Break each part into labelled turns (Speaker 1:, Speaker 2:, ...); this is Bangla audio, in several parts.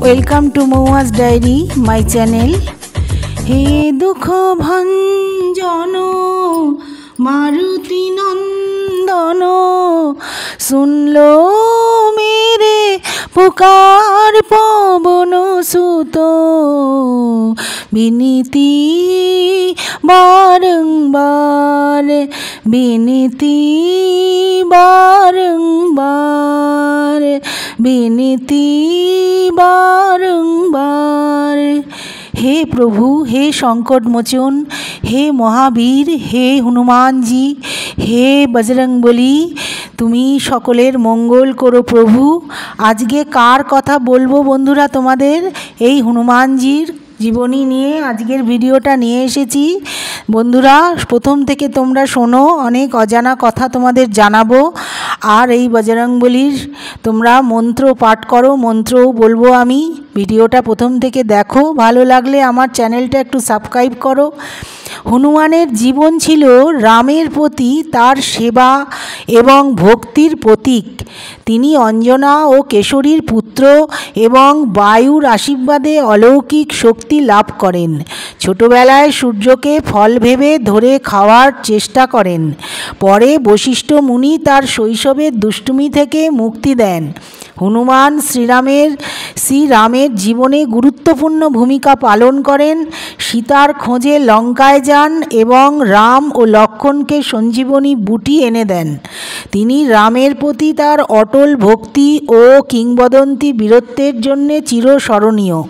Speaker 1: ওয়েলকাম টু মৌয়াস ডায়েরি মাই চ্যানেল। হে দুঃখ ভঞ্জন মারুতি নন্দন, শুনলো মেরে পুকার পবন সুত, বিনীতি বারংবার, বিনীতি বারংবার, বিনীতি বারংবার। হে প্রভু, হে সংকটমোচন, হে মহাবীর, হে হনুমানজি, হে বজরংবলী, তুমি সকলের মঙ্গল করো প্রভু। আজকে কার কথা বলবো বন্ধুরা? তোমাদের এই হনুমানজির জীবনী নিয়ে আজকের ভিডিওটা নিয়ে এসেছি। বন্ধুরা, প্রথম থেকে তোমরা শোনো, অনেক অজানা কথা তোমাদের জানাবো। আর এই বজরংবলীর তোমরা মন্ত্র পাঠ করো, মন্ত্রও বলবো আমি। ভিডিওটা প্রথম থেকে দেখো, ভালো লাগলে আমার চ্যানেলটা একটু সাবস্ক্রাইব করো। হনুমানের জীবন ছিল রামের প্রতি তার সেবা এবং ভক্তির প্রতীক। তিনি অঞ্জনা ও কেশরীর পুত্র এবং বায়ুর আশীর্বাদে অলৌকিক শক্তি লাভ করেন। ছোটবেলায় সূর্যকে ফল ভেবে ধরে খাওয়ার চেষ্টা করেন। পরে বশিষ্ঠ মুনি তার শৈশবের দুষ্টুমি থেকে মুক্তি দেন। হনুমান শ্রীরামের জীবনে গুরুত্বপূর্ণ ভূমিকা পালন করেন। সীতার খোঁজে লঙ্কায় যান এবং রাম ও লক্ষ্মণকে সঞ্জীবনী বুটি এনে দেন। তিনি রামের প্রতি তার অটল ভক্তি ও কিংবদন্তি বীরত্বের জন্যে চিরস্মরণীয়।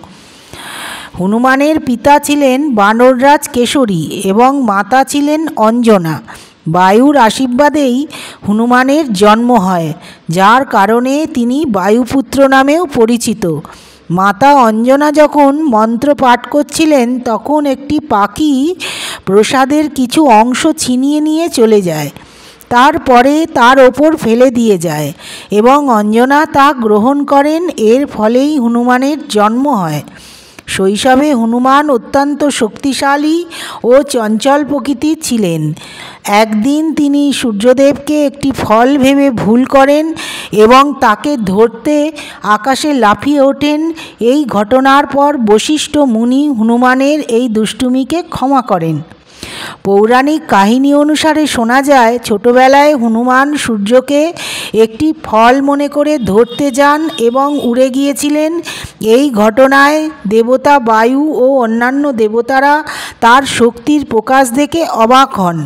Speaker 1: হনুমানের পিতা ছিলেন বানররাজ কেশরী এবং মাতা ছিলেন অঞ্জনা। বায়ুর আশীর্বাদেই হনুমানের জন্ম হয়, যার কারণে তিনি বায়ুপুত্র নামেও পরিচিত। মাতা অঞ্জনা যখন মন্ত্র পাঠ করছিলেন, তখন একটি পাখি প্রসাদের কিছু অংশ ছিনিয়ে নিয়ে চলে যায়। তারপরে তার ওপর ফেলে দিয়ে যায় এবং অঞ্জনা তা গ্রহণ করেন। এর ফলেই হনুমানের জন্ম হয়। শৈশবে হনুমান অত্যন্ত শক্তিশালী ও চঞ্চল প্রকৃতির ছিলেন। একদিন তিনি সূর্যদেবকে একটি ফল ভেবে ভুল করেন এবং তাকে ধরতে আকাশে লাফিয়ে ওঠেন। এই ঘটনার পর বশিষ্ঠ মুনি হনুমানের এই দুষ্টুমিকে ক্ষমা করেন। পৌরাণিক কাহিনী অনুসারে শোনা যায়, ছোটবেলায় হনুমান সূর্যকে একটি ফল মনে করে ধরতে যান এবং উড়ে গিয়েছিলেন। এই ঘটনায় দেবতা বায়ু ও অন্যান্য দেবতারা তার শক্তির প্রকাশ দেখে অবাক হন।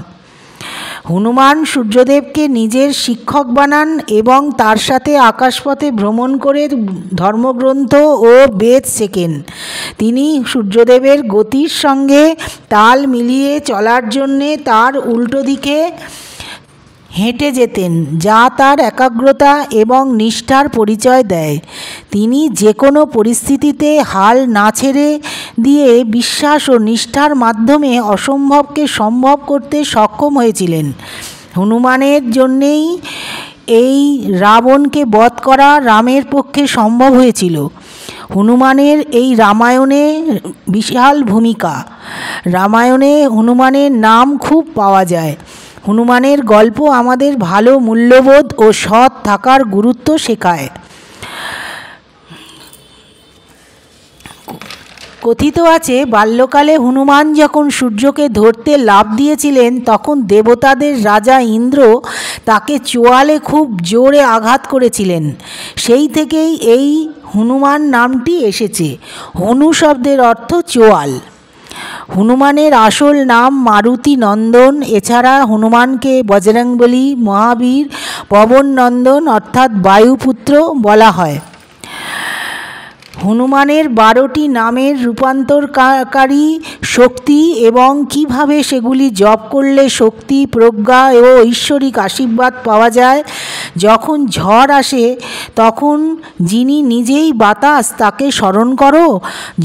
Speaker 1: হনুমান সূর্যদেবকে নিজের শিক্ষক বানান এবং তার সাথে আকাশপথে ভ্রমণ করে ধর্মগ্রন্থ ও বেদ শেখেন। তিনি সূর্যদেবের গতির সঙ্গে তাল মিলিয়ে চলার জন্যে তার উল্টো দিকে হেঁটে যেতেন, যা তার একাগ্রতা এবং নিষ্ঠার পরিচয় দেয়। তিনি যে কোনো পরিস্থিতিতে হাল না ছেড়ে দিয়ে বিশ্বাস ও নিষ্ঠার মাধ্যমে অসম্ভবকে সম্ভব করতে সক্ষম হয়েছিলেন। হনুমানের জন্যেই এই রাবণকে বধ করা রামের পক্ষে সম্ভব হয়েছিল। হনুমানের এই রামায়ণে বিশাল ভূমিকা। রামায়ণে হনুমানের নাম খুব পাওয়া যায়। হনুমানের গল্প আমাদের ভালো মূল্যবোধ ও সৎ থাকার গুরুত্ব শেখায়। কথিত আছে, বাল্যকালে হনুমান যখন সূর্যকে ধরতে লাফ দিয়েছিলেন, তখন দেবতাদের রাজা ইন্দ্র তাকে চোয়ালে খুব জোরে আঘাত করেছিলেন। সেই থেকেই এই হনুমান নামটি এসেছে। হনু শব্দের অর্থ চোয়াল। হনুমানের আসল নাম মারুতি নন্দন। এছাড়া হনুমানকে বজরংবলী, মহাবীর, পবন নন্দন অর্থাৎ বায়ুপুত্র বলা হয়। হনুমানের 12টি নামের রূপান্তরকারী শক্তি এবং কিভাবে সেগুলি জপ করলে শক্তি, প্রজ্ঞা ও ঐশ্বরিক আশীর্বাদ পাওয়া যায়। যখন ঝড় আসে তখন যিনি নিজেই বাতাস, তাকে স্মরণ করো।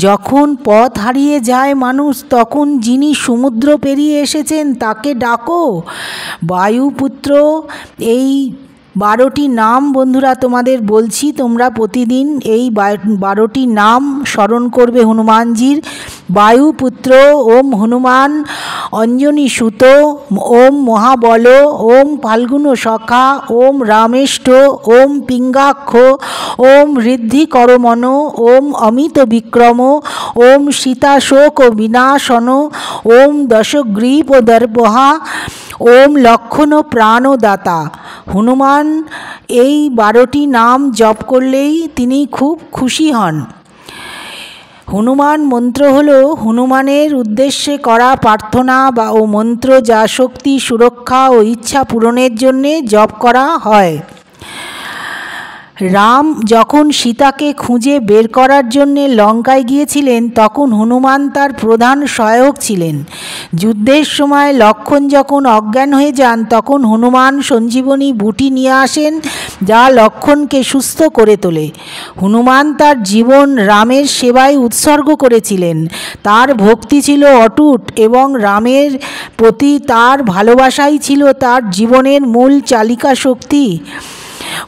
Speaker 1: যখন পথ হারিয়ে যায় মানুষ, তখন যিনি সমুদ্র পেরিয়ে এসেছেন তাকে ডাকো। বায়ুপুত্র এই 12টি নাম বন্ধুরা তোমাদের বলছি, তোমরা প্রতিদিন এই 12টি নাম স্মরণ করবে হনুমানজির। বায়ুপুত্র ওম হনুমান, অঞ্জনী সুত ওম মহাবল, ওম ফাল্গুন সখা, ওম রামেষ্ঠ, ওম পিঙ্গাক্ষ, ওম ঋদ্ধি করমন, ওম অমিত বিক্রম, ওম সীতাশোক বিনাশন, ওম দশগ্রীব দর্পহা, ওম লক্ষণ প্রাণদাতা। হনুমান এই 12টি নাম জপ করলেই তিনি খুব খুশি হন। হনুমান মন্ত্র হল হনুমানের উদ্দেশ্যে করা প্রার্থনা ও মন্ত্র, যা শক্তি, সুরক্ষা ও ইচ্ছা পূরণের জন্যে জপ করা হয়। রাম যখন সীতাকে খুঁজে বের করার জন্যে লঙ্কায় গিয়েছিলেন, তখন হনুমান তার প্রধান সহায়ক ছিলেন। যুদ্ধের সময় লক্ষ্মণ যখন অজ্ঞান হয়ে যান, তখন হনুমান সঞ্জীবনী বুটি নিয়ে আসেন, যা লক্ষ্মণকে সুস্থ করে তোলে। হনুমান তার জীবন রামের সেবায় উৎসর্গ করেছিলেন। তার ভক্তি ছিল অটুট এবং রামের প্রতি তার ভালোবাসাই ছিল তার জীবনের মূল চালিকা শক্তি।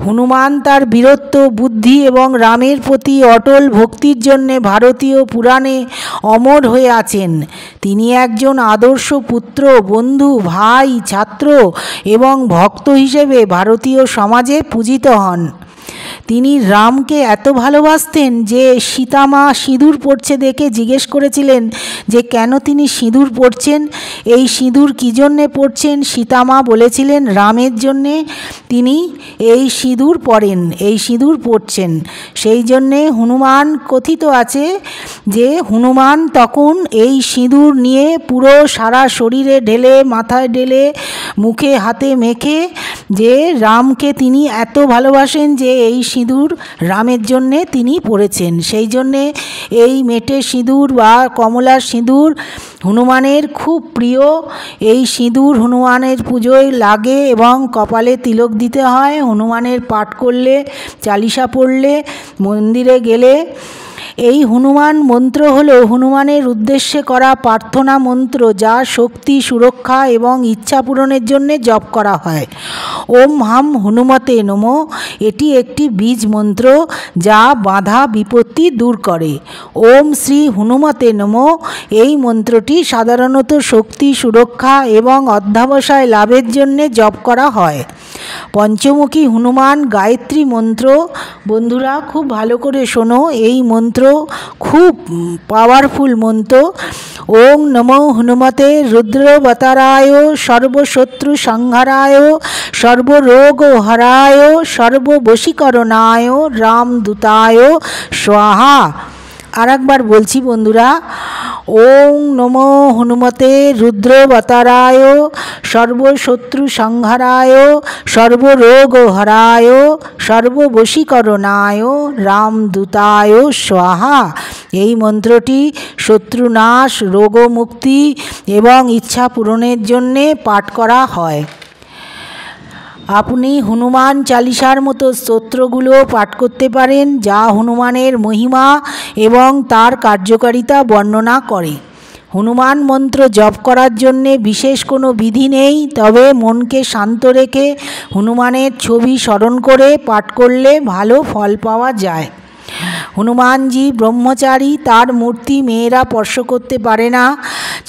Speaker 1: হনুমান তার বীরত্ব, বুদ্ধি এবং রামের প্রতি অটল ভক্তির জন্যে ভারতীয় পুরাণে অমর হয়ে আছেন। তিনি একজন আদর্শ পুত্র, বন্ধু, ভাই, ছাত্র এবং ভক্ত হিসেবে ভারতীয় সমাজে পূজিত হন। তিনি রামকে এত ভালোবাসতেন যে সীতামা সিঁদুর পরছে দেখে জিজ্ঞেস করেছিলেন যে কেন তিনি সিঁদুর পরছেন, এই সিঁদুর কী জন্যে পরছেন। সীতামা বলেছিলেন রামের জন্যে তিনি এই সিঁদুর পরেন, এই সিঁদুর পরছেন। সেই জন্যে হনুমান কথিত আছে যে হনুমান তখন এই সিঁদুর নিয়ে পুরো সারা শরীরে ঢেলে, মাথায় ঢেলে, মুখে হাতে মেখে, যে রামকে তিনি এত ভালোবাসেন যে এই সিঁদুর রামের জন্যে তিনি পরেছেন। সেই জন্যে এই মেটে সিঁদুর বা কমলার সিঁদুর হনুমানের খুব প্রিয়। এই সিঁদুর হনুমানের পুজোয় লাগে এবং কপালে তিলক দিতে হয়। হনুমানের পাঠ করলে, চালিসা পড়লে, মন্দিরে গেলে। এই হনুমান মন্ত্র হল হনুমানের উদ্দেশ্যে করা প্রার্থনা মন্ত্র, যা শক্তি, সুরক্ষা এবং ইচ্ছা পূরণের জন্য জপ করা হয়। ওম হাম হনুমতে নমঃ এটি একটি বীজ মন্ত্র যা বাধা বিপত্তি দূর করে। ওম শ্রী হনুমতে নমঃ এই মন্ত্রটি সাধারণত শক্তি, সুরক্ষা এবং অধ্যবসায় লাভের জন্য জপ করা হয়। পঞ্চমুখী হনুমান গায়ত্রী মন্ত্র, বন্ধুরা খুব ভালো করে শোনো, এই মন্ত্র খুব পাওয়ারফুল মন্ত্র। ওং নমো হনুমতে রুদ্রবতারায় সর্বশত্রু সংহারায় সর্বরোগ হরায় সর্ববশীকরণায় রামদূতায় স্বাহা। আর একবার বলছি বন্ধুরা, ওং নমো হনুমতে রুদ্রবতারায় সর্বশত্রু সংহারায় সর্বরোগ হরায় সর্ববশীকরণায় রামদূতায় স্বাহা। এই মন্ত্রটি শত্রুনাশ, রোগমুক্তি এবং ইচ্ছা পূরণের জন্যে পাঠ করা হয়। আপনি হনুমান চালিসার মতো স্তোত্রগুলো পাঠ করতে পারেন, যা হনুমানের মহিমা এবং তার কার্যকারিতা বর্ণনা করে। হনুমান মন্ত্র জপ করার জন্যে বিশেষ কোনো বিধি নেই, তবে মনকে শান্ত রেখে হনুমানের ছবি স্মরণ করে পাঠ করলে ভালো ফল পাওয়া যায়। হনুমানজি ব্রহ্মচারী, তার মূর্তি মেয়েরা স্পর্শ করতে পারে না।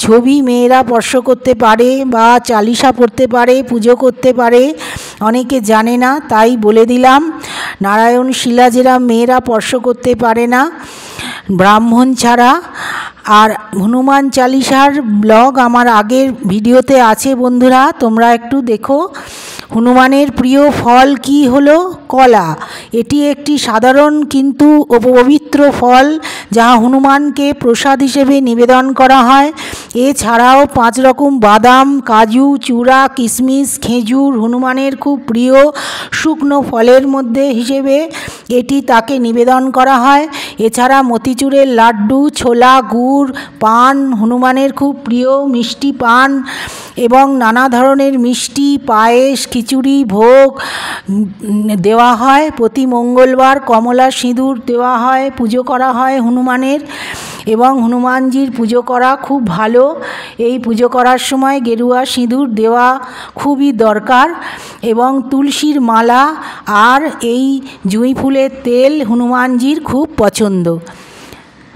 Speaker 1: ছবি মেয়েরা স্পর্শ করতে পারে বা চালিসা পড়তে পারে, পুজো করতে পারে, অনেকে জানে না, তাই বলে দিলাম। নারায়ণ শিলা যেরকম মেয়েরা স্পর্শ করতে পারে না ব্রাহ্মণ ছাড়া। আর হনুমান চালিসার ব্লগ আমার আগের ভিডিওতে আছে বন্ধুরা, তোমরা একটু দেখো। হনুমানের প্রিয় ফল কি হলো? কলা। এটি একটি সাধারণ কিন্তু পবিত্র ফল, যা হনুমানকে প্রসাদ হিসেবে নিবেদন করা হয়। এছাড়াও 5 রকম বাদাম, কাজু, চূড়া, কিশমিশ, খেজুর হনুমানের খুব প্রিয় শুকনো ফলের মধ্যে হিসেবে এটি তাকে নিবেদন করা হয়। এছাড়া মতিচুরের লাড্ডু, ছোলা, গুড়, পান হনুমানের খুব প্রিয় মিষ্টি পান এবং নানা ধরনের মিষ্টি, পায়েস, খিচুড়ি, ভোগ দেওয়া হয়। প্রতি মঙ্গলবার কমলা সিঁদুর দেওয়া হয়, পুজো করা হয় হনুমানের। এবং হনুমানজির পুজো করা খুব ভালো। এই পুজো করার সময় গেরুয়া সিঁদুর দেওয়া খুবই দরকার। এবং তুলসীর মালা আর এই জুঁই ফুলের তেল হনুমানজির খুব পছন্দ।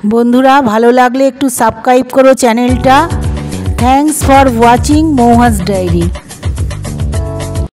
Speaker 1: বন্ধুরা, ভালো লাগলে একটু সাবস্ক্রাইব করো চ্যানেলটা। থ্যাঙ্কস ফর ওয়াচিং মৌহাস ডায়েরি।